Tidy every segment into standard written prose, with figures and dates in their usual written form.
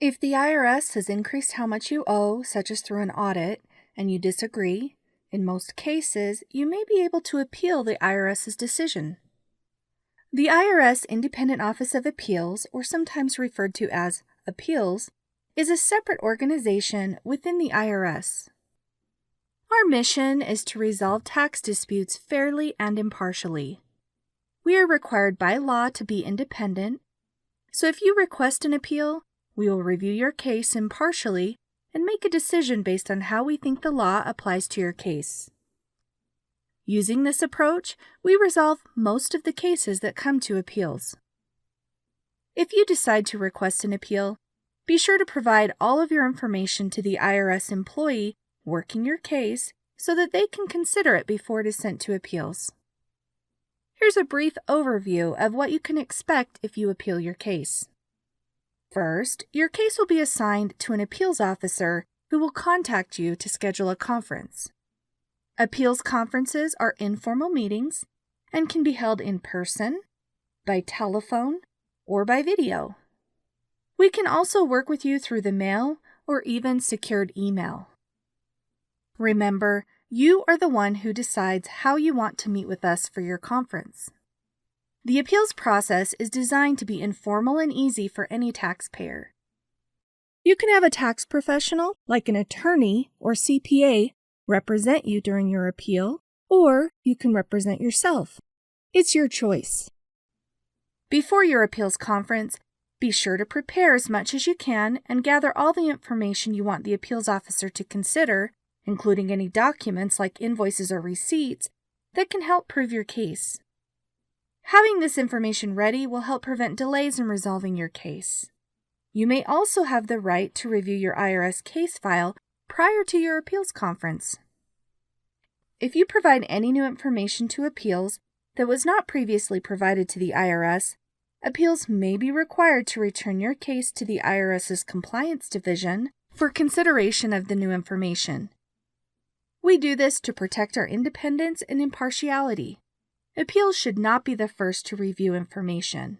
If the IRS has increased how much you owe, such as through an audit, and you disagree, in most cases, you may be able to appeal the IRS's decision. The IRS Independent Office of Appeals, or sometimes referred to as appeals, is a separate organization within the IRS. Our mission is to resolve tax disputes fairly and impartially. We are required by law to be independent, so if you request an appeal, we will review your case impartially and make a decision based on how we think the law applies to your case. Using this approach, we resolve most of the cases that come to appeals. If you decide to request an appeal, be sure to provide all of your information to the IRS employee working your case so that they can consider it before it is sent to appeals. Here's a brief overview of what you can expect if you appeal your case. First, your case will be assigned to an appeals officer who will contact you to schedule a conference. Appeals conferences are informal meetings and can be held in person, by telephone, or by video. We can also work with you through the mail or even secured email. Remember, you are the one who decides how you want to meet with us for your conference. The appeals process is designed to be informal and easy for any taxpayer. You can have a tax professional, like an attorney or CPA, represent you during your appeal, or you can represent yourself. It's your choice. Before your appeals conference, be sure to prepare as much as you can and gather all the information you want the appeals officer to consider, including any documents like invoices or receipts that can help prove your case. Having this information ready will help prevent delays in resolving your case. You may also have the right to review your IRS case file prior to your appeals conference. If you provide any new information to appeals that was not previously provided to the IRS, appeals may be required to return your case to the IRS's Compliance Division for consideration of the new information. We do this to protect our independence and impartiality. Appeals should not be the first to review information.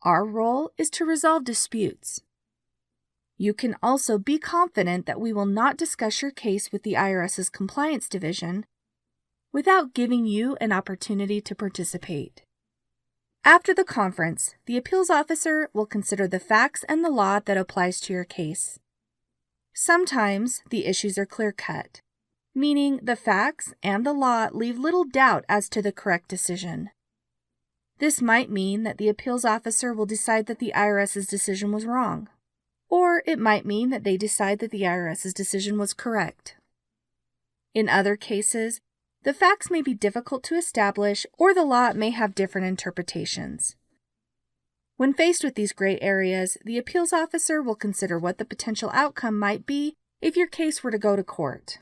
Our role is to resolve disputes. You can also be confident that we will not discuss your case with the IRS's Compliance Division without giving you an opportunity to participate. After the conference, the appeals officer will consider the facts and the law that applies to your case. Sometimes the issues are clear-cut, meaning the facts and the law leave little doubt as to the correct decision. This might mean that the appeals officer will decide that the IRS's decision was wrong, or it might mean that they decide that the IRS's decision was correct. In other cases, the facts may be difficult to establish or the law may have different interpretations. When faced with these gray areas, the appeals officer will consider what the potential outcome might be if your case were to go to court.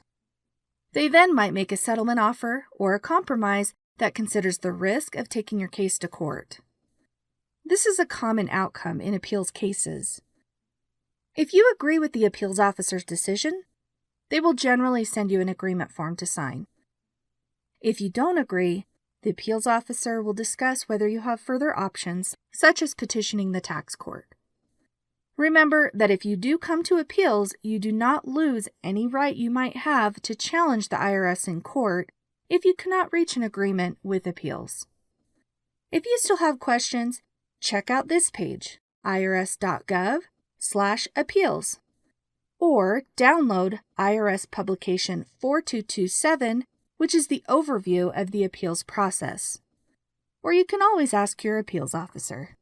They then might make a settlement offer or a compromise that considers the risk of taking your case to court. This is a common outcome in appeals cases. If you agree with the appeals officer's decision, they will generally send you an agreement form to sign. If you don't agree, the appeals officer will discuss whether you have further options, such as petitioning the tax court. Remember that if you do come to appeals, you do not lose any right you might have to challenge the IRS in court if you cannot reach an agreement with appeals. If you still have questions, check out this page, irs.gov/appeals, or download IRS Publication 4227, which is the overview of the appeals process. Or you can always ask your appeals officer.